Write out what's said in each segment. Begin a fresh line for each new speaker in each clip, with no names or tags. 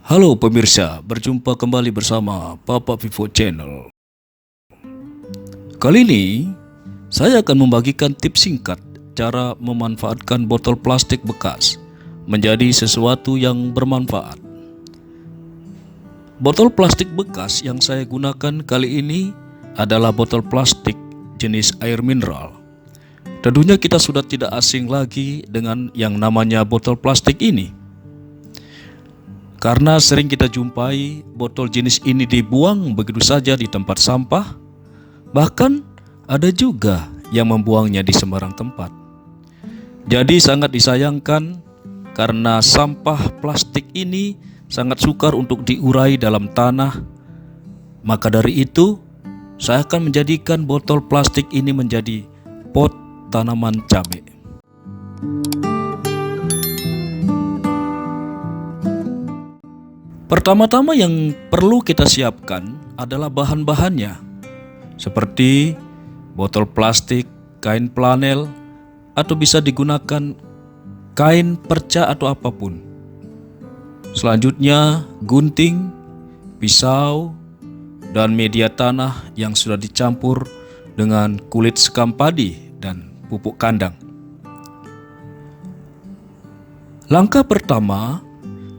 Halo pemirsa, berjumpa kembali bersama Papa Vivo Channel. Kali ini, saya akan membagikan tips singkat cara memanfaatkan botol plastik bekas menjadi sesuatu yang bermanfaat. Botol plastik bekas yang saya gunakan kali ini adalah botol plastik jenis air mineral. Tentunya kita sudah tidak asing lagi dengan yang namanya botol plastik ini. Karena sering kita jumpai botol jenis ini dibuang begitu saja di tempat sampah, bahkan ada juga yang membuangnya di sembarang tempat. Jadi sangat disayangkan karena sampah plastik ini sangat sukar untuk diurai dalam tanah. Maka dari itu, saya akan menjadikan botol plastik ini menjadi pot tanaman cabai. Pertama-tama yang perlu kita siapkan adalah bahan-bahannya, seperti botol plastik, kain flanel, atau bisa digunakan kain perca atau apapun. Selanjutnya, gunting, pisau, dan media tanah yang sudah dicampur dengan kulit sekam padi dan pupuk kandang. Langkah pertama,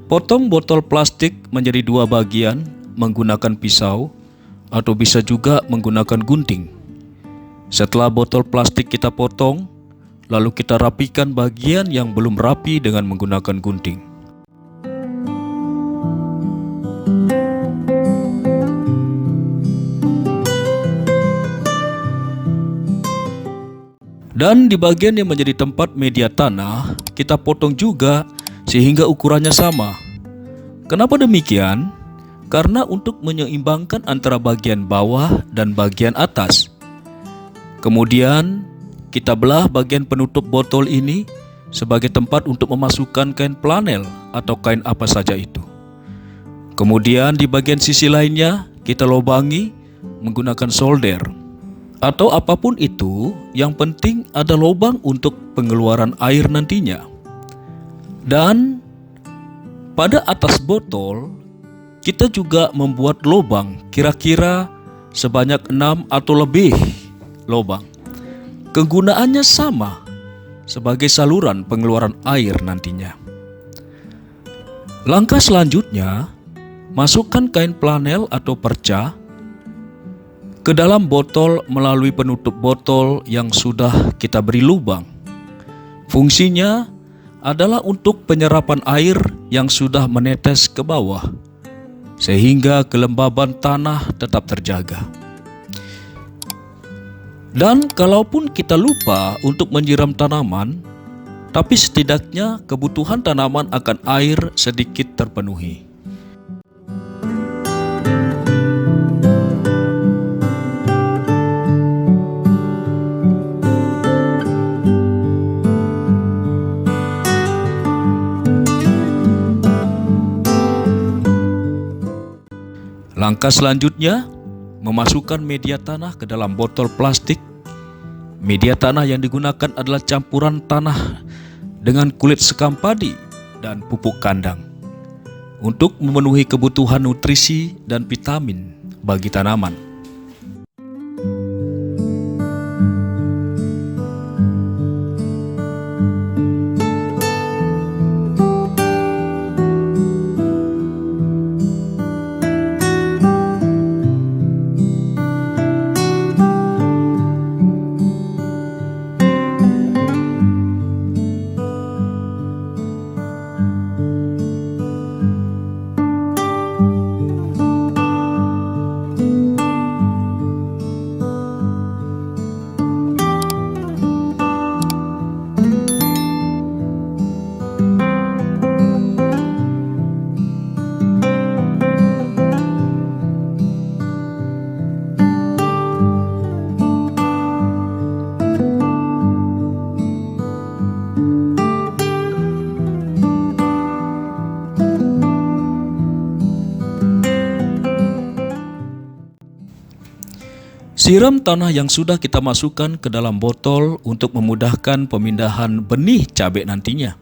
potong botol plastik menjadi dua bagian menggunakan pisau atau bisa juga menggunakan gunting. Setelah botol plastik kita potong, lalu kita rapikan bagian yang belum rapi dengan menggunakan gunting. Dan di bagian yang menjadi tempat media tanah, kita potong juga sehingga ukurannya sama. Kenapa demikian? Karena untuk menyeimbangkan antara bagian bawah dan bagian atas. Kemudian kita belah bagian penutup botol ini sebagai tempat untuk memasukkan kain flanel atau kain apa saja itu. Kemudian di bagian sisi lainnya kita lobangi menggunakan solder atau apapun itu, yang penting ada lubang untuk pengeluaran air nantinya. Dan pada atas botol kita juga membuat lubang kira-kira sebanyak 6 atau lebih lubang. Kegunaannya sama sebagai saluran pengeluaran air nantinya. Langkah selanjutnya, masukkan kain flanel atau perca ke dalam botol melalui penutup botol yang sudah kita beri lubang. Fungsinya adalah untuk penyerapan air yang sudah menetes ke bawah, sehingga kelembaban tanah tetap terjaga. Dan kalaupun kita lupa untuk menyiram tanaman, tapi setidaknya kebutuhan tanaman akan air sedikit terpenuhi. Langkah selanjutnya, memasukkan media tanah ke dalam botol plastik. Media tanah yang digunakan adalah campuran tanah dengan kulit sekam padi dan pupuk kandang untuk memenuhi kebutuhan nutrisi dan vitamin bagi tanaman. Siram tanah yang sudah kita masukkan ke dalam botol untuk memudahkan pemindahan benih cabai nantinya.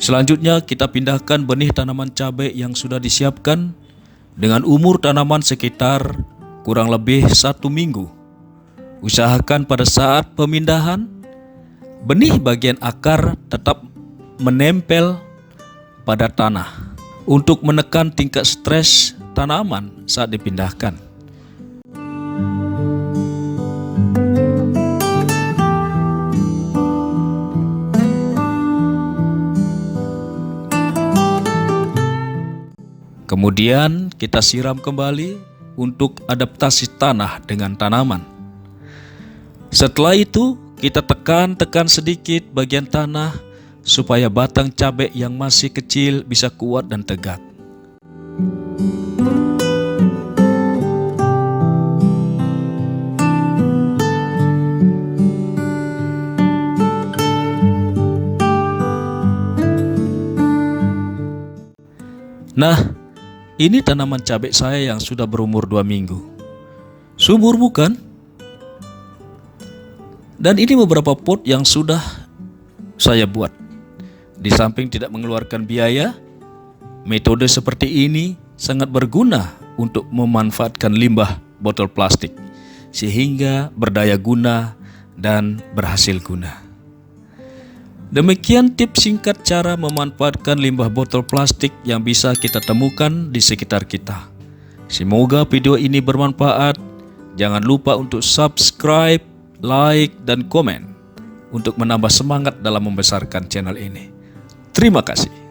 Selanjutnya kita pindahkan benih tanaman cabai yang sudah disiapkan dengan umur tanaman sekitar kurang lebih 1 minggu. Usahakan pada saat pemindahan, benih bagian akar tetap menempel pada tanah untuk menekan tingkat stres tanaman saat dipindahkan. Kemudian kita siram kembali untuk adaptasi tanah dengan tanaman. Setelah itu kita tekan sedikit bagian tanah supaya batang cabai yang masih kecil bisa kuat dan tegak. Nah, ini tanaman cabai saya yang sudah berumur 2 minggu. Subur bukan? Dan ini beberapa pot yang sudah saya buat. Di samping tidak mengeluarkan biaya, metode seperti ini sangat berguna untuk memanfaatkan limbah botol plastik sehingga berdaya guna dan berhasil guna. Demikian tips singkat cara memanfaatkan limbah botol plastik yang bisa kita temukan di sekitar kita. Semoga video ini bermanfaat. Jangan lupa untuk subscribe, like, dan komen untuk menambah semangat dalam membesarkan channel ini. Terima kasih.